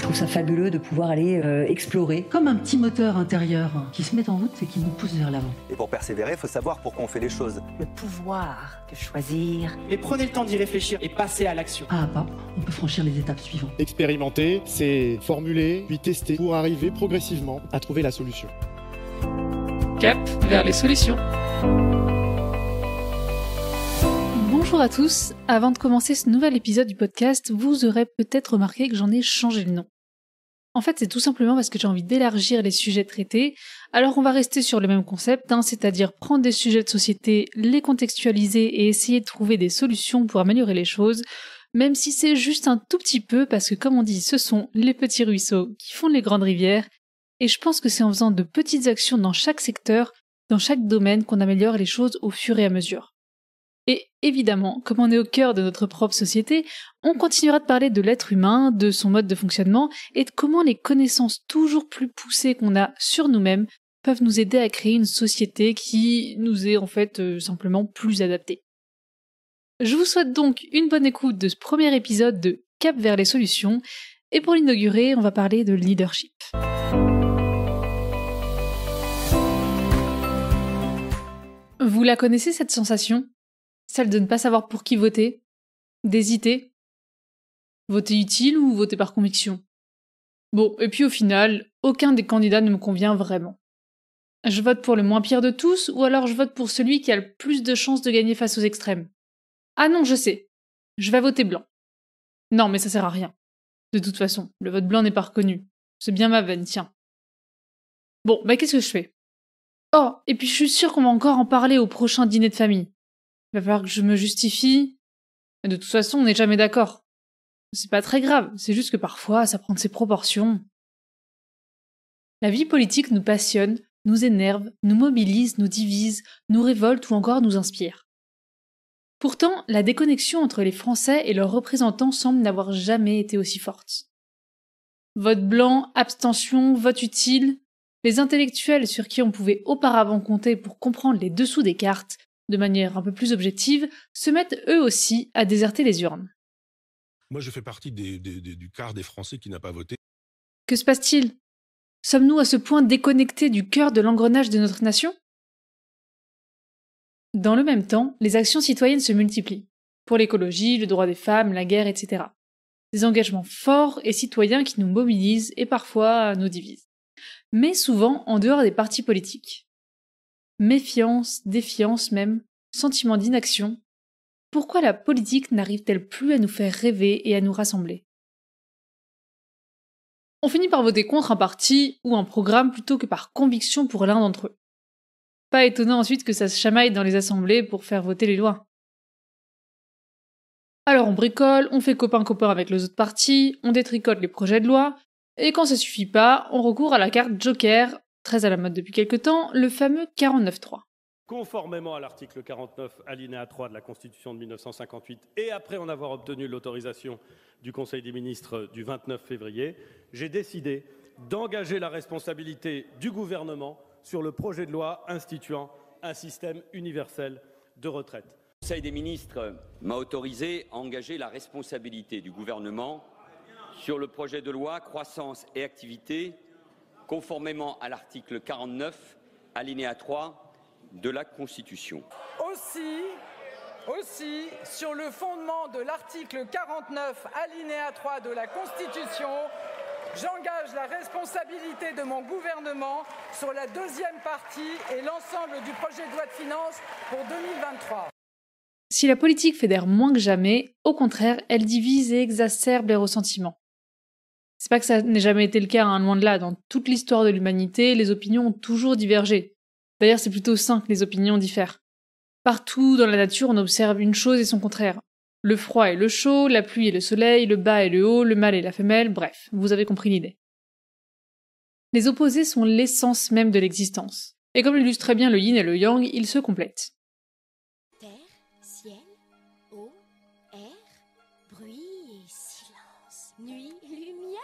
trouve ça fabuleux de pouvoir aller explorer. Comme un petit moteur intérieur qui se met en route et qui nous pousse vers l'avant. Et pour persévérer, il faut savoir pourquoi on fait les choses. Le pouvoir de choisir. Mais prenez le temps d'y réfléchir et passez à l'action. Pas à pas, on peut franchir les étapes suivantes. Expérimenter, c'est formuler, puis tester pour arriver progressivement à trouver la solution. Cap vers les solutions. Bonjour à tous, avant de commencer ce nouvel épisode du podcast, vous aurez peut-être remarqué que j'en ai changé le nom. En fait, c'est tout simplement parce que j'ai envie d'élargir les sujets traités, alors on va rester sur le même concept, c'est-à-dire prendre des sujets de société, les contextualiser et essayer de trouver des solutions pour améliorer les choses, même si c'est juste un tout petit peu, parce que comme on dit, ce sont les petits ruisseaux qui font les grandes rivières, et je pense que c'est en faisant de petites actions dans chaque secteur, dans chaque domaine, qu'on améliore les choses au fur et à mesure. Et évidemment, comme on est au cœur de notre propre société, on continuera de parler de l'être humain, de son mode de fonctionnement, et de comment les connaissances toujours plus poussées qu'on a sur nous-mêmes peuvent nous aider à créer une société qui nous est en fait simplement plus adaptée. Je vous souhaite donc une bonne écoute de ce premier épisode de Cap vers les solutions, et pour l'inaugurer, on va parler de leadership. Vous la connaissez cette sensation ? Celle de ne pas savoir pour qui voter, d'hésiter, voter utile ou voter par conviction. Bon, et puis au final, aucun des candidats ne me convient vraiment. Je vote pour le moins pire de tous, ou alors je vote pour celui qui a le plus de chances de gagner face aux extrêmes. Ah non, je sais, je vais voter blanc. Non, mais ça sert à rien. De toute façon, le vote blanc n'est pas reconnu. C'est bien ma veine, tiens. Bon, bah qu'est-ce que je fais ? Oh, et puis je suis sûre qu'on va encore en parler au prochain dîner de famille. Il va falloir que je me justifie. De toute façon, on n'est jamais d'accord. C'est pas très grave, c'est juste que parfois, ça prend de ses proportions. La vie politique nous passionne, nous énerve, nous mobilise, nous divise, nous révolte ou encore nous inspire. Pourtant, la déconnexion entre les Français et leurs représentants semble n'avoir jamais été aussi forte. Vote blanc, abstention, vote utile, les intellectuels sur qui on pouvait auparavant compter pour comprendre les dessous des cartes, de manière un peu plus objective, se mettent eux aussi à déserter les urnes. Moi, je fais partie du quart des Français qui n'a pas voté. Que se passe-t-il ? Sommes-nous à ce point déconnectés du cœur de l'engrenage de notre nation ? Dans le même temps, les actions citoyennes se multiplient. Pour l'écologie, le droit des femmes, la guerre, etc. Des engagements forts et citoyens qui nous mobilisent et parfois nous divisent. Mais souvent en dehors des partis politiques. Méfiance, défiance même, sentiment d'inaction. Pourquoi la politique n'arrive-t-elle plus à nous faire rêver et à nous rassembler ? On finit par voter contre un parti ou un programme plutôt que par conviction pour l'un d'entre eux. Pas étonnant ensuite que ça se chamaille dans les assemblées pour faire voter les lois. Alors on bricole, on fait copain-copain avec les autres partis, on détricote les projets de loi, et quand ça suffit pas, on recourt à la carte Joker, très à la mode depuis quelque temps, le fameux 49.3. Conformément à l'article 49, alinéa 3 de la Constitution de 1958, et après en avoir obtenu l'autorisation du Conseil des ministres du 29 février, j'ai décidé d'engager la responsabilité du gouvernement sur le projet de loi instituant un système universel de retraite. Le Conseil des ministres m'a autorisé à engager la responsabilité du gouvernement sur le projet de loi croissance et activité, conformément à l'article 49, alinéa 3 de la Constitution. Aussi, sur le fondement de l'article 49, alinéa 3 de la Constitution, j'engage la responsabilité de mon gouvernement sur la deuxième partie et l'ensemble du projet de loi de finances pour 2023. Si la politique fédère moins que jamais, au contraire, elle divise et exacerbe les ressentiments. C'est pas que ça n'ait jamais été le cas, loin de là. Dans toute l'histoire de l'humanité, les opinions ont toujours divergé. D'ailleurs, c'est plutôt sain que les opinions diffèrent. Partout dans la nature, on observe une chose et son contraire. Le froid et le chaud, la pluie et le soleil, le bas et le haut, le mâle et la femelle, bref, vous avez compris l'idée. Les opposés sont l'essence même de l'existence. Et comme l'illustre très bien le yin et le yang, ils se complètent. Terre, ciel, eau, air, bruit et silence, nuit, lumière.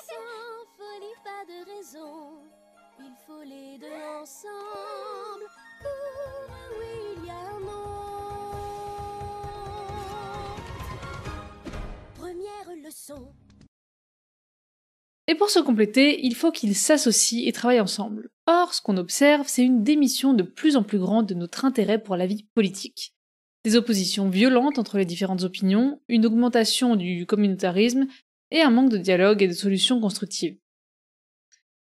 Sans folie, pas de raison, il faut les deux ensemble. Pour un oui, il y a un non. Première leçon. Et pour se compléter, il faut qu'ils s'associent et travaillent ensemble. Or, ce qu'on observe, c'est une démission de plus en plus grande de notre intérêt pour la vie politique. Des oppositions violentes entre les différentes opinions, une augmentation du communautarisme et un manque de dialogue et de solutions constructives.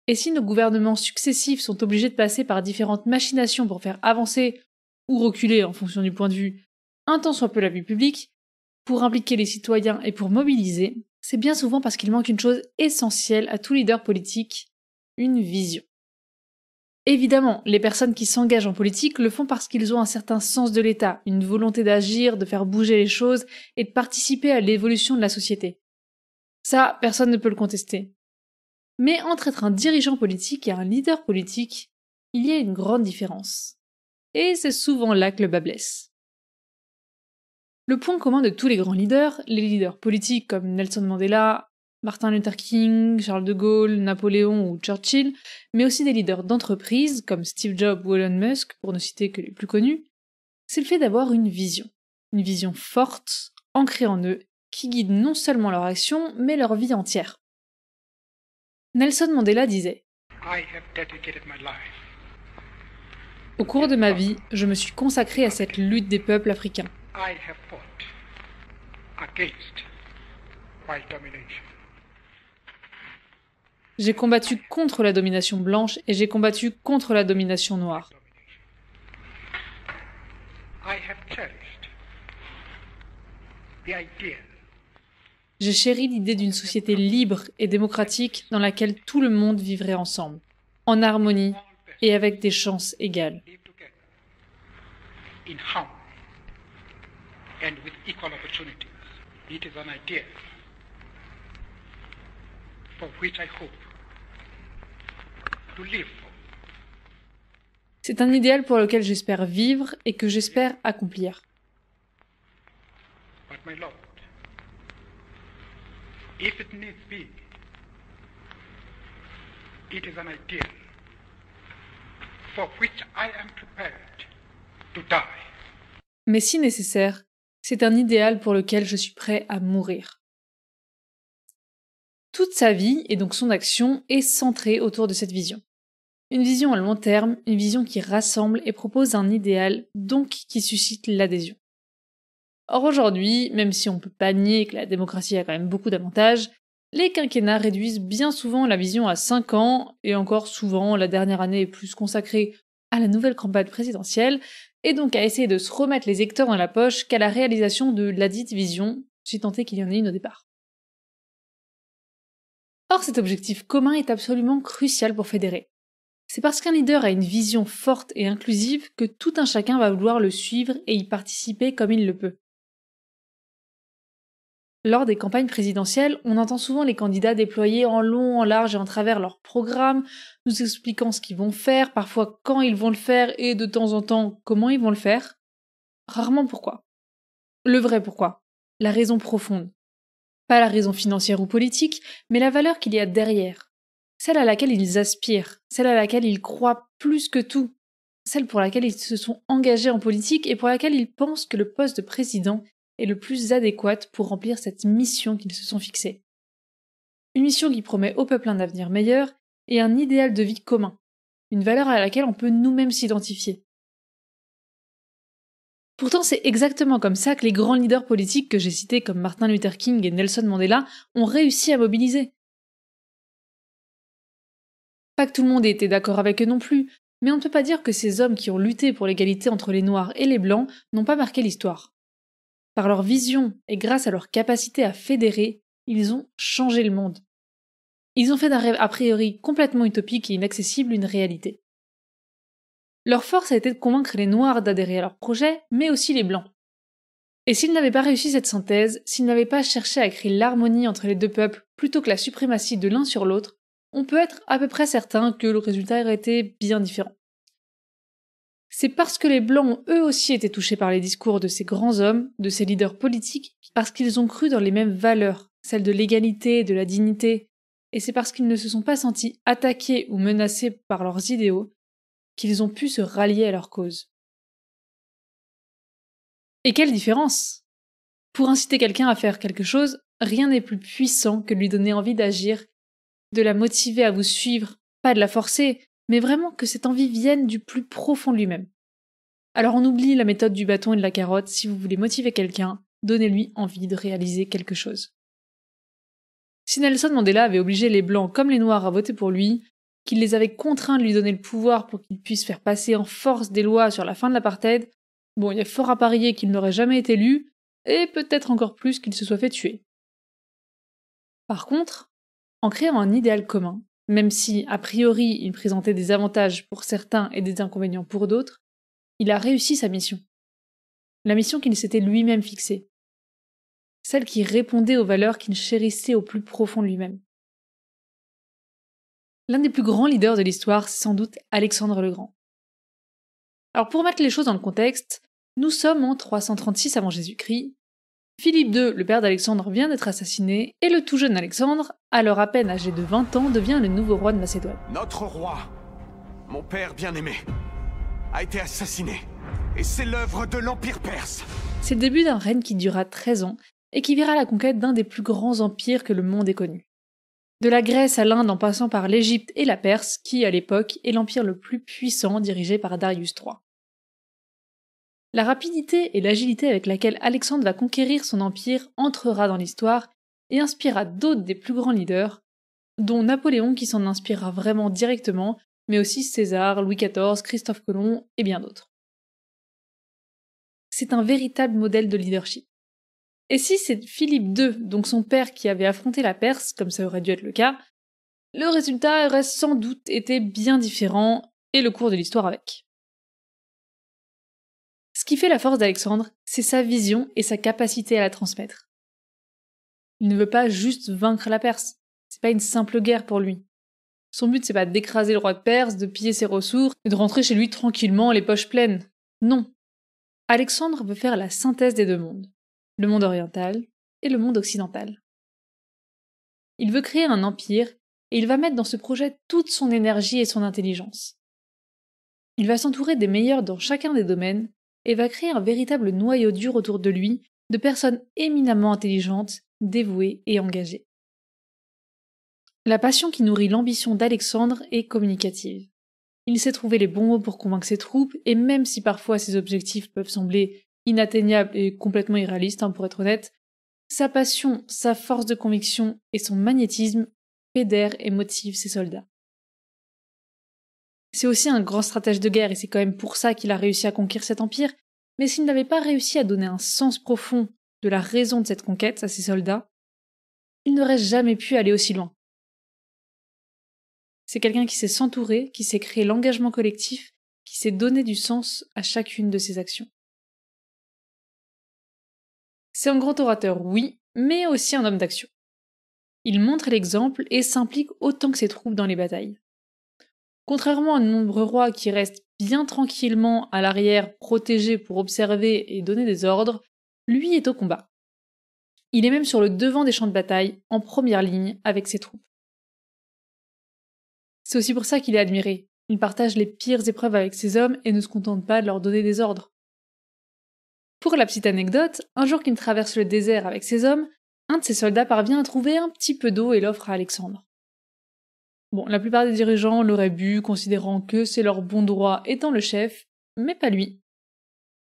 Et si nos gouvernements successifs sont obligés de passer par différentes machinations pour faire avancer ou reculer, en fonction du point de vue, un tant soit peu la vie publique, pour impliquer les citoyens et pour mobiliser, c'est bien souvent parce qu'il manque une chose essentielle à tout leader politique, une vision. Évidemment, les personnes qui s'engagent en politique le font parce qu'ils ont un certain sens de l'État, une volonté d'agir, de faire bouger les choses et de participer à l'évolution de la société. Ça, personne ne peut le contester. Mais entre être un dirigeant politique et un leader politique, il y a une grande différence. Et c'est souvent là que le bât blesse. Le point commun de tous les grands leaders, les leaders politiques comme Nelson Mandela, Martin Luther King, Charles de Gaulle, Napoléon ou Churchill, mais aussi des leaders d'entreprise comme Steve Jobs ou Elon Musk, pour ne citer que les plus connus, c'est le fait d'avoir une vision forte, ancrée en eux, qui guide non seulement leur action, mais leur vie entière. Nelson Mandela disait « Au cours de ma vie, je me suis consacré à cette lutte des peuples africains. J'ai combattu contre la domination blanche et j'ai combattu contre la domination noire. J'ai chéri l'idée d'une société libre et démocratique dans laquelle tout le monde vivrait ensemble, en harmonie et avec des chances égales. C'est un idéal pour lequel j'espère vivre et que j'espère accomplir. Mais si nécessaire, c'est un idéal pour lequel je suis prêt à mourir. Toute sa vie, et donc son action, est centrée autour de cette vision. Une vision à long terme, une vision qui rassemble et propose un idéal, donc qui suscite l'adhésion. Or aujourd'hui, même si on peut pas nier que la démocratie a quand même beaucoup d'avantages, les quinquennats réduisent bien souvent la vision à 5 ans, et encore souvent la dernière année est plus consacrée à la nouvelle campagne présidentielle, et donc à essayer de se remettre les électeurs dans la poche qu'à la réalisation de ladite vision, si tant est qu'il y en ait une au départ. Or cet objectif commun est absolument crucial pour fédérer. C'est parce qu'un leader a une vision forte et inclusive que tout un chacun va vouloir le suivre et y participer comme il le peut. Lors des campagnes présidentielles, on entend souvent les candidats déployer en long, en large et en travers leur programme, nous expliquant ce qu'ils vont faire, parfois quand ils vont le faire et de temps en temps comment ils vont le faire. Rarement pourquoi. Le vrai pourquoi. La raison profonde. Pas la raison financière ou politique, mais la valeur qu'il y a derrière. Celle à laquelle ils aspirent, celle à laquelle ils croient plus que tout, celle pour laquelle ils se sont engagés en politique et pour laquelle ils pensent que le poste de président est le plus adéquate pour remplir cette mission qu'ils se sont fixée. Une mission qui promet au peuple un avenir meilleur et un idéal de vie commun, une valeur à laquelle on peut nous-mêmes s'identifier. Pourtant, c'est exactement comme ça que les grands leaders politiques que j'ai cités comme Martin Luther King et Nelson Mandela ont réussi à mobiliser. Pas que tout le monde ait été d'accord avec eux non plus, mais on ne peut pas dire que ces hommes qui ont lutté pour l'égalité entre les Noirs et les Blancs n'ont pas marqué l'histoire. Par leur vision et grâce à leur capacité à fédérer, ils ont changé le monde. Ils ont fait d'un rêve a priori complètement utopique et inaccessible une réalité. Leur force a été de convaincre les Noirs d'adhérer à leur projet, mais aussi les Blancs. Et s'ils n'avaient pas réussi cette synthèse, s'ils n'avaient pas cherché à créer l'harmonie entre les deux peuples plutôt que la suprématie de l'un sur l'autre, on peut être à peu près certain que le résultat aurait été bien différent. C'est parce que les Blancs ont eux aussi été touchés par les discours de ces grands hommes, de ces leaders politiques, parce qu'ils ont cru dans les mêmes valeurs, celles de l'égalité et de la dignité, et c'est parce qu'ils ne se sont pas sentis attaqués ou menacés par leurs idéaux qu'ils ont pu se rallier à leur cause. Et quelle différence! Pour inciter quelqu'un à faire quelque chose, rien n'est plus puissant que de lui donner envie d'agir de la motiver à vous suivre, pas de la forcer, mais vraiment que cette envie vienne du plus profond de lui-même. Alors on oublie la méthode du bâton et de la carotte, si vous voulez motiver quelqu'un, donnez-lui envie de réaliser quelque chose. Si Nelson Mandela avait obligé les Blancs comme les Noirs à voter pour lui, qu'il les avait contraints de lui donner le pouvoir pour qu'il puisse faire passer en force des lois sur la fin de l'apartheid, bon, il y a fort à parier qu'il n'aurait jamais été élu, et peut-être encore plus qu'il se soit fait tuer. Par contre, en créant un idéal commun, même si, a priori, il présentait des avantages pour certains et des inconvénients pour d'autres, il a réussi sa mission. La mission qu'il s'était lui-même fixée. Celle qui répondait aux valeurs qu'il chérissait au plus profond de lui-même. L'un des plus grands leaders de l'histoire, c'est sans doute Alexandre le Grand. Alors pour mettre les choses dans le contexte, nous sommes en 336 avant Jésus-Christ. Philippe II, le père d'Alexandre, vient d'être assassiné, et le tout jeune Alexandre, alors à peine âgé de 20 ans, devient le nouveau roi de Macédoine. Notre roi, mon père bien-aimé, a été assassiné, et c'est l'œuvre de l'Empire perse. C'est le début d'un règne qui durera 13 ans, et qui verra la conquête d'un des plus grands empires que le monde ait connu. De la Grèce à l'Inde en passant par l'Égypte et la Perse, qui, à l'époque, est l'empire le plus puissant dirigé par Darius III. La rapidité et l'agilité avec laquelle Alexandre va conquérir son empire entrera dans l'histoire et inspirera d'autres des plus grands leaders, dont Napoléon qui s'en inspirera vraiment directement, mais aussi César, Louis XIV, Christophe Colomb et bien d'autres. C'est un véritable modèle de leadership. Et si c'est Philippe II, donc son père, qui avait affronté la Perse, comme ça aurait dû être le cas, le résultat aurait sans doute été bien différent, et le cours de l'histoire avec. Ce qui fait la force d'Alexandre, c'est sa vision et sa capacité à la transmettre. Il ne veut pas juste vaincre la Perse, c'est pas une simple guerre pour lui. Son but c'est pas d'écraser le roi de Perse, de piller ses ressources, et de rentrer chez lui tranquillement les poches pleines. Non. Alexandre veut faire la synthèse des deux mondes. Le monde oriental et le monde occidental. Il veut créer un empire et il va mettre dans ce projet toute son énergie et son intelligence. Il va s'entourer des meilleurs dans chacun des domaines et va créer un véritable noyau dur autour de lui de personnes éminemment intelligentes, dévouées et engagées. La passion qui nourrit l'ambition d'Alexandre est communicative. Il sait trouver les bons mots pour convaincre ses troupes et même si parfois ses objectifs peuvent sembler inatteignable et complètement irréaliste, pour être honnête, sa passion, sa force de conviction et son magnétisme fédèrent et motivent ses soldats. C'est aussi un grand stratège de guerre et c'est quand même pour ça qu'il a réussi à conquérir cet empire, mais s'il n'avait pas réussi à donner un sens profond de la raison de cette conquête à ses soldats, il n'aurait jamais pu aller aussi loin. C'est quelqu'un qui sait s'entourer, qui sait créer l'engagement collectif, qui sait donner du sens à chacune de ses actions. C'est un grand orateur, oui, mais aussi un homme d'action. Il montre l'exemple et s'implique autant que ses troupes dans les batailles. Contrairement à de nombreux rois qui restent bien tranquillement à l'arrière, protégés pour observer et donner des ordres, lui est au combat. Il est même sur le devant des champs de bataille, en première ligne, avec ses troupes. C'est aussi pour ça qu'il est admiré. Il partage les pires épreuves avec ses hommes et ne se contente pas de leur donner des ordres. Pour la petite anecdote, un jour qu'il traverse le désert avec ses hommes, un de ses soldats parvient à trouver un petit peu d'eau et l'offre à Alexandre. Bon, la plupart des dirigeants l'auraient bu, considérant que c'est leur bon droit étant le chef, mais pas lui.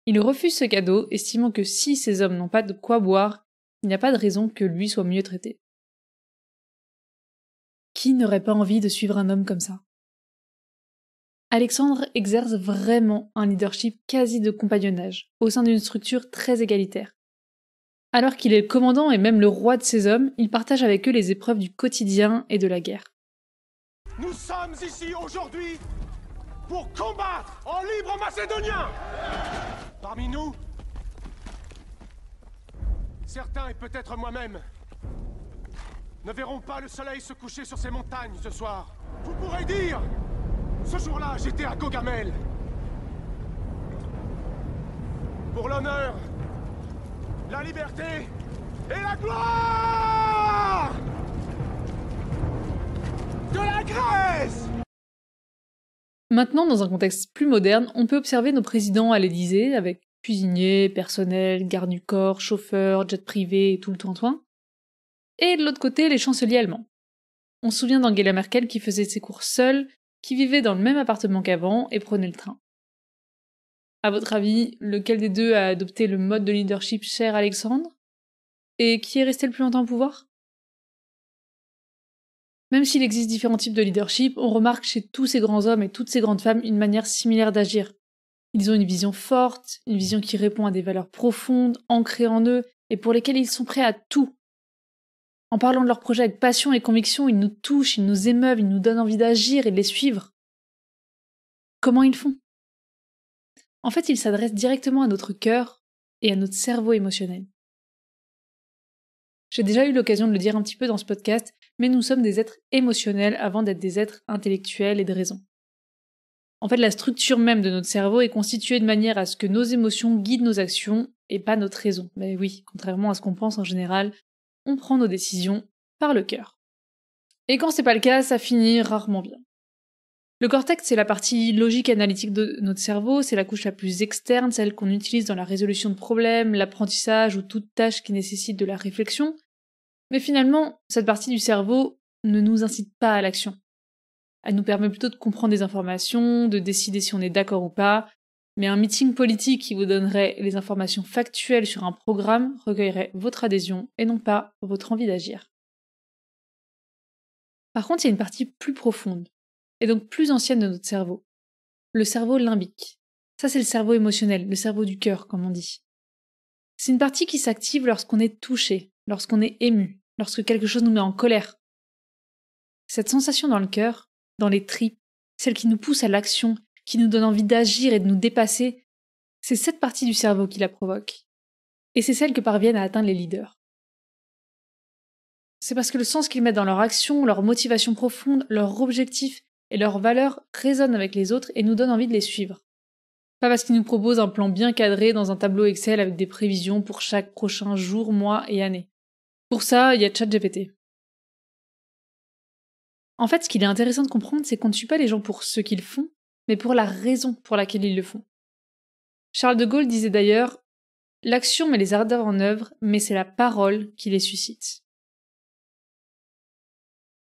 Il refuse ce cadeau, estimant que si ses hommes n'ont pas de quoi boire, il n'y a pas de raison que lui soit mieux traité. Qui n'aurait pas envie de suivre un homme comme ça ? Alexandre exerce vraiment un leadership quasi de compagnonnage, au sein d'une structure très égalitaire. Alors qu'il est le commandant et même le roi de ses hommes, il partage avec eux les épreuves du quotidien et de la guerre. Nous sommes ici aujourd'hui pour combattre en libre macédonien. Parmi nous, certains et peut-être moi-même ne verront pas le soleil se coucher sur ces montagnes ce soir. Vous pourrez dire, ce jour-là j'étais à Gaugamel. Pour l'honneur, la liberté et la gloire de la Grèce! Maintenant, dans un contexte plus moderne, on peut observer nos présidents à l'Élysée, avec cuisiniers, personnel, garde du corps, chauffeurs, jet privé et tout le tintouin. Et de l'autre côté, les chanceliers allemands. On se souvient d'Angela Merkel qui faisait ses courses seule, qui vivait dans le même appartement qu'avant et prenait le train. À votre avis, lequel des deux a adopté le mode de leadership cher à Alexandre? Et qui est resté le plus longtemps au pouvoir? Même s'il existe différents types de leadership, on remarque chez tous ces grands hommes et toutes ces grandes femmes une manière similaire d'agir. Ils ont une vision forte, une vision qui répond à des valeurs profondes, ancrées en eux, et pour lesquelles ils sont prêts à tout. En parlant de leurs projets avec passion et conviction, ils nous touchent, ils nous émeuvent, ils nous donnent envie d'agir et de les suivre. Comment ils font? En fait, ils s'adressent directement à notre cœur et à notre cerveau émotionnel. J'ai déjà eu l'occasion de le dire un petit peu dans ce podcast, mais nous sommes des êtres émotionnels avant d'être des êtres intellectuels et de raison. En fait, la structure même de notre cerveau est constituée de manière à ce que nos émotions guident nos actions et pas notre raison. Mais oui, contrairement à ce qu'on pense en général, on prend nos décisions par le cœur. Et quand c'est pas le cas, ça finit rarement bien. Le cortex, c'est la partie logique et analytique de notre cerveau, c'est la couche la plus externe, celle qu'on utilise dans la résolution de problèmes, l'apprentissage ou toute tâche qui nécessite de la réflexion. Mais finalement, cette partie du cerveau ne nous incite pas à l'action. Elle nous permet plutôt de comprendre des informations, de décider si on est d'accord ou pas, mais un meeting politique qui vous donnerait les informations factuelles sur un programme recueillerait votre adhésion et non pas votre envie d'agir. Par contre, il y a une partie plus profonde, et donc plus ancienne de notre cerveau. Le cerveau limbique. Ça, c'est le cerveau émotionnel, le cerveau du cœur, comme on dit. C'est une partie qui s'active lorsqu'on est touché, lorsqu'on est ému, lorsque quelque chose nous met en colère. Cette sensation dans le cœur, dans les tripes, celle qui nous pousse à l'action, qui nous donne envie d'agir et de nous dépasser, c'est cette partie du cerveau qui la provoque. Et c'est celle que parviennent à atteindre les leaders. C'est parce que le sens qu'ils mettent dans leur action, leur motivation profonde, leur objectif et leurs valeurs résonnent avec les autres et nous donnent envie de les suivre. Pas parce qu'ils nous proposent un plan bien cadré dans un tableau Excel avec des prévisions pour chaque prochain jour, mois et année. Pour ça, il y a ChatGPT. En fait, ce qu'il est intéressant de comprendre, c'est qu'on ne suit pas les gens pour ce qu'ils font, mais pour la raison pour laquelle ils le font. Charles de Gaulle disait d'ailleurs « L'action met les ardeurs en œuvre, mais c'est la parole qui les suscite ».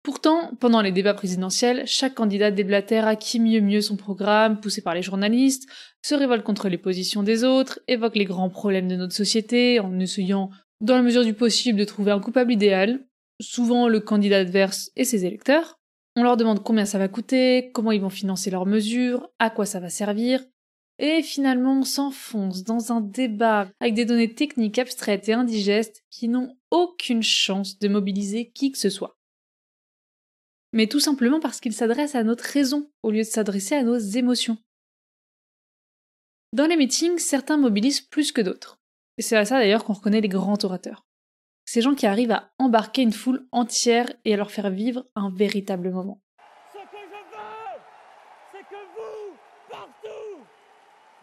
Pourtant, pendant les débats présidentiels, chaque candidat déblatère à qui mieux son programme, poussé par les journalistes, se révolte contre les positions des autres, évoque les grands problèmes de notre société en essayant, dans la mesure du possible, de trouver un coupable idéal, souvent le candidat adverse et ses électeurs. On leur demande combien ça va coûter, comment ils vont financer leurs mesures, à quoi ça va servir, et finalement on s'enfonce dans un débat avec des données techniques abstraites et indigestes qui n'ont aucune chance de mobiliser qui que ce soit. Mais tout simplement parce qu'ils s'adressent à notre raison au lieu de s'adresser à nos émotions. Dans les meetings, certains mobilisent plus que d'autres. Et c'est à ça d'ailleurs qu'on reconnaît les grands orateurs. Ces gens qui arrivent à embarquer une foule entière et à leur faire vivre un véritable moment. Ce que je veux, c'est que vous, partout,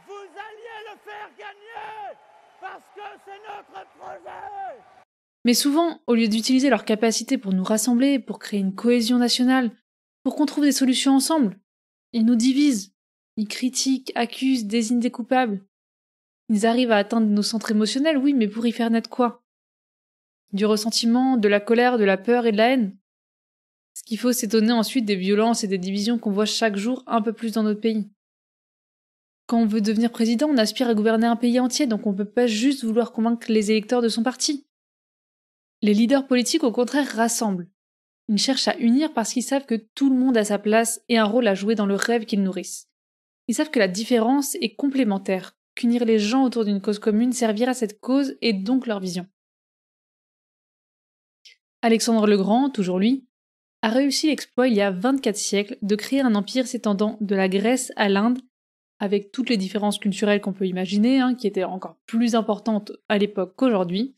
vous alliez le faire gagner, parce que c'est notre projet. Mais souvent, au lieu d'utiliser leur capacité pour nous rassembler, pour créer une cohésion nationale, pour qu'on trouve des solutions ensemble, ils nous divisent, ils critiquent, accusent, désignent des coupables. Ils arrivent à atteindre nos centres émotionnels, oui, mais pour y faire naître quoi? Du ressentiment, de la colère, de la peur et de la haine. Ce qu'il faut s'étonner ensuite des violences et des divisions qu'on voit chaque jour un peu plus dans notre pays. Quand on veut devenir président, on aspire à gouverner un pays entier, donc on peut pas juste vouloir convaincre les électeurs de son parti. Les leaders politiques, au contraire, rassemblent. Ils cherchent à unir parce qu'ils savent que tout le monde a sa place et un rôle à jouer dans le rêve qu'ils nourrissent. Ils savent que la différence est complémentaire, qu'unir les gens autour d'une cause commune servira à cette cause et donc leur vision. Alexandre le Grand, toujours lui, a réussi l'exploit il y a 24 siècles de créer un empire s'étendant de la Grèce à l'Inde, avec toutes les différences culturelles qu'on peut imaginer, qui étaient encore plus importantes à l'époque qu'aujourd'hui.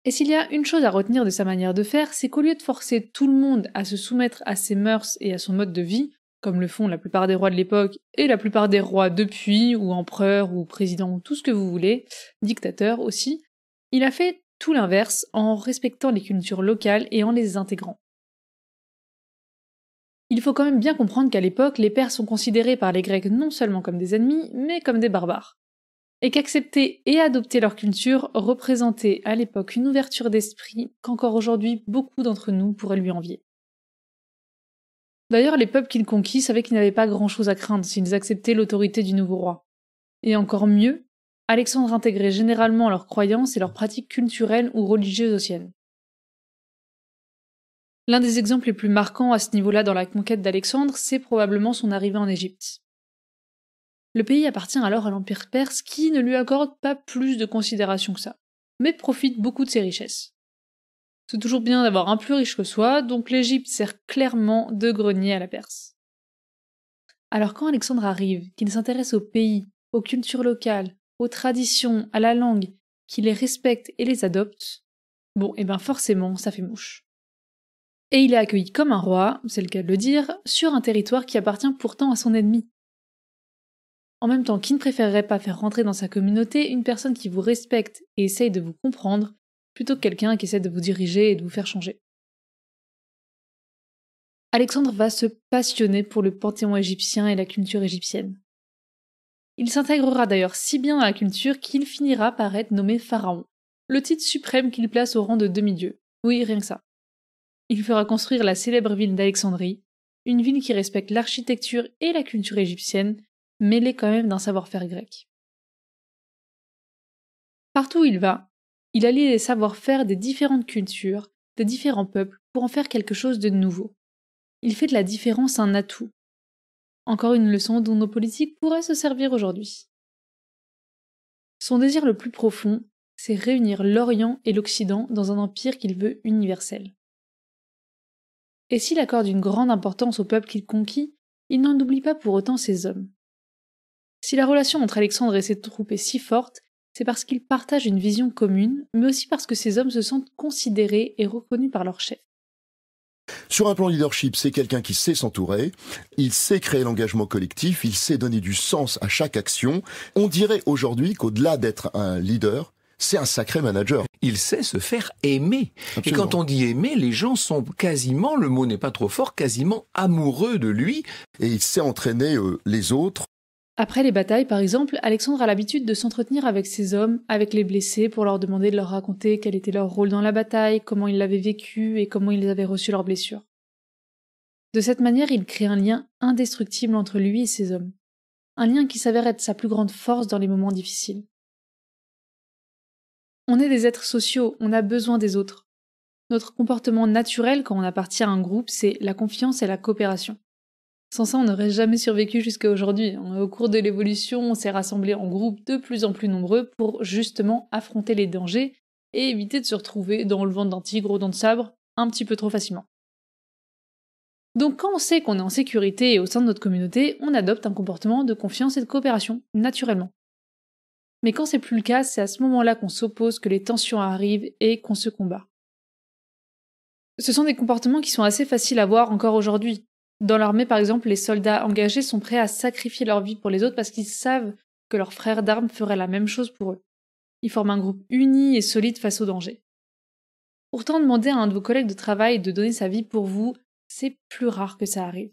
Et s'il y a une chose à retenir de sa manière de faire, c'est qu'au lieu de forcer tout le monde à se soumettre à ses mœurs et à son mode de vie, comme le font la plupart des rois de l'époque et la plupart des rois depuis, ou empereurs, ou présidents, ou tout ce que vous voulez, dictateurs aussi, il a fait tout l'inverse en respectant les cultures locales et en les intégrant. Il faut quand même bien comprendre qu'à l'époque, les Perses sont considérés par les Grecs non seulement comme des ennemis, mais comme des barbares. Et qu'accepter et adopter leur culture représentait à l'époque une ouverture d'esprit qu'encore aujourd'hui beaucoup d'entre nous pourraient lui envier. D'ailleurs, les peuples qu'il conquit savaient qu'ils n'avaient pas grand-chose à craindre s'ils acceptaient l'autorité du nouveau roi. Et encore mieux, Alexandre intégrait généralement leurs croyances et leurs pratiques culturelles ou religieuses aux siennes. L'un des exemples les plus marquants à ce niveau-là dans la conquête d'Alexandre, c'est probablement son arrivée en Égypte. Le pays appartient alors à l'Empire perse qui ne lui accorde pas plus de considération que ça, mais profite beaucoup de ses richesses. C'est toujours bien d'avoir un plus riche que soi, donc l'Égypte sert clairement de grenier à la Perse. Alors quand Alexandre arrive, qu'il s'intéresse au pays, aux cultures locales, aux traditions, à la langue, qu'il les respecte et les adopte, bon, et ben forcément, ça fait mouche. Et il est accueilli comme un roi, c'est le cas de le dire, sur un territoire qui appartient pourtant à son ennemi. En même temps, qui ne préférerait pas faire rentrer dans sa communauté une personne qui vous respecte et essaye de vous comprendre, plutôt que quelqu'un qui essaie de vous diriger et de vous faire changer. Alexandre va se passionner pour le panthéon égyptien et la culture égyptienne. Il s'intégrera d'ailleurs si bien à la culture qu'il finira par être nommé pharaon, le titre suprême qu'il place au rang de demi-dieu. Oui, rien que ça. Il fera construire la célèbre ville d'Alexandrie, une ville qui respecte l'architecture et la culture égyptienne, mêlée quand même d'un savoir-faire grec. Partout où il va, il allie les savoir-faire des différentes cultures, des différents peuples, pour en faire quelque chose de nouveau. Il fait de la différence un atout. Encore une leçon dont nos politiques pourraient se servir aujourd'hui. Son désir le plus profond, c'est réunir l'Orient et l'Occident dans un empire qu'il veut universel. Et s'il accorde une grande importance au peuple qu'il conquit, il n'en oublie pas pour autant ses hommes. Si la relation entre Alexandre et ses troupes est si forte, c'est parce qu'ils partagent une vision commune, mais aussi parce que ces hommes se sentent considérés et reconnus par leur chef. Sur un plan leadership, c'est quelqu'un qui sait s'entourer, il sait créer l'engagement collectif, il sait donner du sens à chaque action. On dirait aujourd'hui qu'au-delà d'être un leader, c'est un sacré manager. Il sait se faire aimer. Absolument. Et quand on dit aimer, les gens sont quasiment, le mot n'est pas trop fort, quasiment amoureux de lui. Et il sait entraîner les autres. Après les batailles, par exemple, Alexandre a l'habitude de s'entretenir avec ses hommes, avec les blessés, pour leur demander de leur raconter quel était leur rôle dans la bataille, comment ils l'avaient vécu et comment ils avaient reçu leurs blessures. De cette manière, il crée un lien indestructible entre lui et ses hommes. Un lien qui s'avère être sa plus grande force dans les moments difficiles. On est des êtres sociaux, on a besoin des autres. Notre comportement naturel quand on appartient à un groupe, c'est la confiance et la coopération. Sans ça, on n'aurait jamais survécu jusqu'à aujourd'hui. Au cours de l'évolution, on s'est rassemblés en groupes de plus en plus nombreux pour justement affronter les dangers et éviter de se retrouver dans le ventre d'un tigre ou dans de sabre un petit peu trop facilement. Donc quand on sait qu'on est en sécurité et au sein de notre communauté, on adopte un comportement de confiance et de coopération, naturellement. Mais quand c'est plus le cas, c'est à ce moment-là qu'on s'oppose, que les tensions arrivent et qu'on se combat. Ce sont des comportements qui sont assez faciles à voir encore aujourd'hui. Dans l'armée, par exemple, les soldats engagés sont prêts à sacrifier leur vie pour les autres parce qu'ils savent que leurs frères d'armes feraient la même chose pour eux. Ils forment un groupe uni et solide face au danger. Pourtant, demander à un de vos collègues de travail de donner sa vie pour vous, c'est plus rare que ça arrive.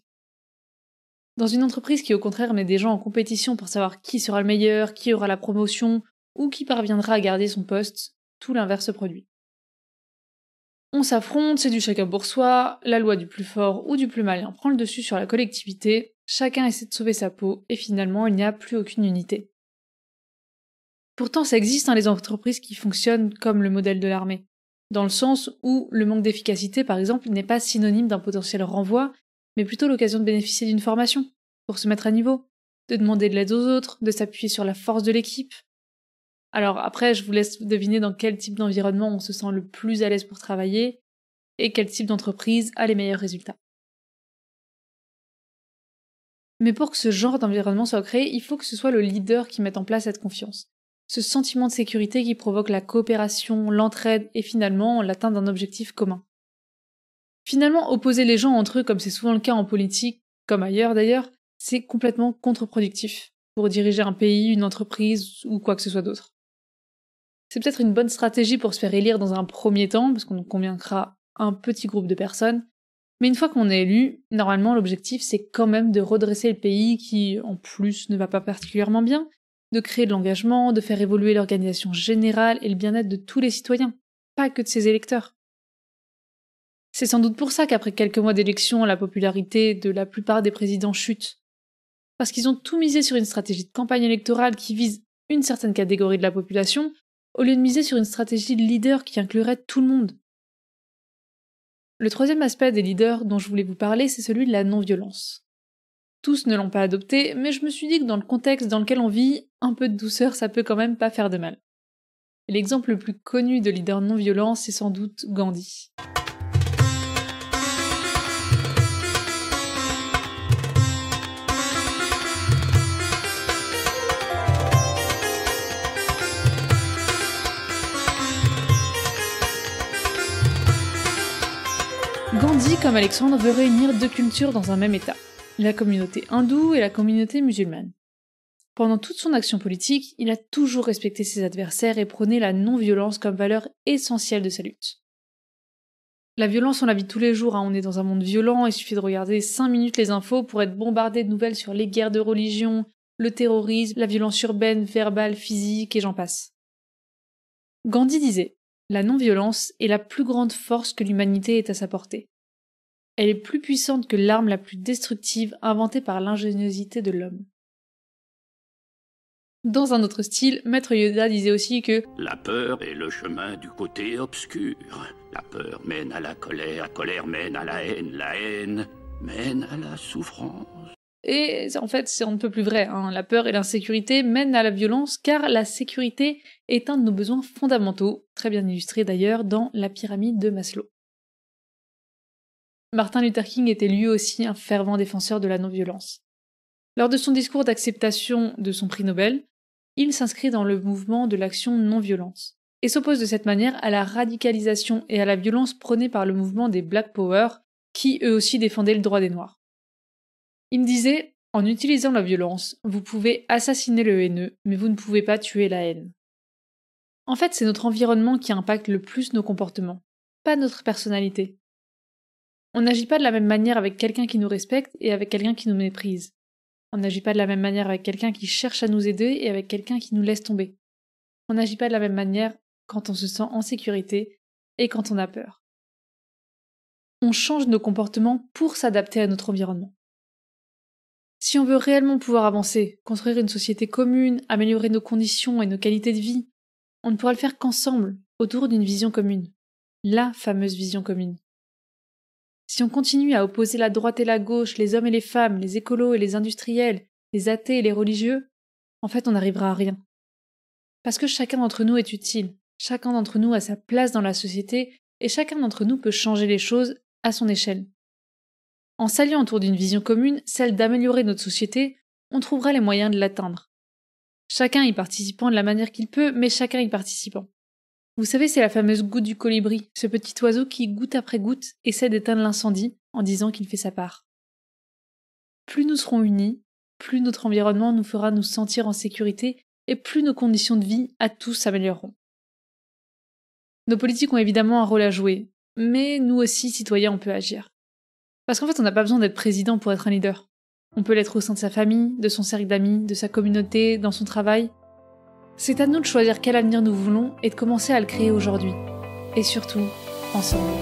Dans une entreprise qui au contraire met des gens en compétition pour savoir qui sera le meilleur, qui aura la promotion, ou qui parviendra à garder son poste, tout l'inverse se produit. On s'affronte, c'est du chacun pour soi, la loi du plus fort ou du plus malin prend le dessus sur la collectivité, chacun essaie de sauver sa peau, et finalement il n'y a plus aucune unité. Pourtant ça existe les entreprises qui fonctionnent comme le modèle de l'armée, dans le sens où le manque d'efficacité par exemple n'est pas synonyme d'un potentiel renvoi, mais plutôt l'occasion de bénéficier d'une formation, pour se mettre à niveau, de demander de l'aide aux autres, de s'appuyer sur la force de l'équipe. Alors après, je vous laisse deviner dans quel type d'environnement on se sent le plus à l'aise pour travailler, et quel type d'entreprise a les meilleurs résultats. Mais pour que ce genre d'environnement soit créé, il faut que ce soit le leader qui mette en place cette confiance. Ce sentiment de sécurité qui provoque la coopération, l'entraide, et finalement l'atteinte d'un objectif commun. Finalement, opposer les gens entre eux, comme c'est souvent le cas en politique, comme ailleurs d'ailleurs, c'est complètement contre-productif pour diriger un pays, une entreprise ou quoi que ce soit d'autre. C'est peut-être une bonne stratégie pour se faire élire dans un premier temps, parce qu'on convaincra un petit groupe de personnes, mais une fois qu'on est élu, normalement l'objectif c'est quand même de redresser le pays qui, en plus, ne va pas particulièrement bien, de créer de l'engagement, de faire évoluer l'organisation générale et le bien-être de tous les citoyens, pas que de ses électeurs. C'est sans doute pour ça qu'après quelques mois d'élection, la popularité de la plupart des présidents chute. Parce qu'ils ont tout misé sur une stratégie de campagne électorale qui vise une certaine catégorie de la population, au lieu de miser sur une stratégie de leader qui inclurait tout le monde. Le troisième aspect des leaders dont je voulais vous parler, c'est celui de la non-violence. Tous ne l'ont pas adopté, mais je me suis dit que dans le contexte dans lequel on vit, un peu de douceur ça peut quand même pas faire de mal. Et l'exemple le plus connu de leader non-violent, c'est sans doute Gandhi. Gandhi, comme Alexandre, veut réunir deux cultures dans un même État, la communauté hindoue et la communauté musulmane. Pendant toute son action politique, il a toujours respecté ses adversaires et prôné la non-violence comme valeur essentielle de sa lutte. La violence, on la vit tous les jours, on est dans un monde violent, il suffit de regarder 5 minutes les infos pour être bombardé de nouvelles sur les guerres de religion, le terrorisme, la violence urbaine, verbale, physique, et j'en passe. Gandhi disait « La non-violence est la plus grande force que l'humanité ait à sa portée. Elle est plus puissante que l'arme la plus destructive inventée par l'ingéniosité de l'homme. » Dans un autre style, Maître Yoda disait aussi que « La peur est le chemin du côté obscur. La peur mène à la colère mène à la haine mène à la souffrance. » Et en fait, c'est on ne peut plus vrai, la peur et l'insécurité mènent à la violence car la sécurité est un de nos besoins fondamentaux, très bien illustré d'ailleurs dans la pyramide de Maslow. Martin Luther King était lui aussi un fervent défenseur de la non-violence. Lors de son discours d'acceptation de son prix Nobel, il s'inscrit dans le mouvement de l'action non-violence, et s'oppose de cette manière à la radicalisation et à la violence prônée par le mouvement des Black Power, qui eux aussi défendaient le droit des Noirs. Il disait « En utilisant la violence, vous pouvez assassiner le haineux, mais vous ne pouvez pas tuer la haine. » En fait, c'est notre environnement qui impacte le plus nos comportements, pas notre personnalité. On n'agit pas de la même manière avec quelqu'un qui nous respecte et avec quelqu'un qui nous méprise. On n'agit pas de la même manière avec quelqu'un qui cherche à nous aider et avec quelqu'un qui nous laisse tomber. On n'agit pas de la même manière quand on se sent en sécurité et quand on a peur. On change nos comportements pour s'adapter à notre environnement. Si on veut réellement pouvoir avancer, construire une société commune, améliorer nos conditions et nos qualités de vie, on ne pourra le faire qu'ensemble, autour d'une vision commune. La fameuse vision commune. Si on continue à opposer la droite et la gauche, les hommes et les femmes, les écolos et les industriels, les athées et les religieux, en fait on n'arrivera à rien. Parce que chacun d'entre nous est utile, chacun d'entre nous a sa place dans la société et chacun d'entre nous peut changer les choses à son échelle. En s'alliant autour d'une vision commune, celle d'améliorer notre société, on trouvera les moyens de l'atteindre. Chacun y participant de la manière qu'il peut, mais chacun y participant. Vous savez, c'est la fameuse goutte du colibri, ce petit oiseau qui, goutte après goutte, essaie d'éteindre l'incendie en disant qu'il fait sa part. Plus nous serons unis, plus notre environnement nous fera nous sentir en sécurité et plus nos conditions de vie à tous s'amélioreront. Nos politiques ont évidemment un rôle à jouer, mais nous aussi, citoyens, on peut agir. Parce qu'en fait, on n'a pas besoin d'être président pour être un leader. On peut l'être au sein de sa famille, de son cercle d'amis, de sa communauté, dans son travail. C'est à nous de choisir quel avenir nous voulons et de commencer à le créer aujourd'hui. Et surtout, ensemble.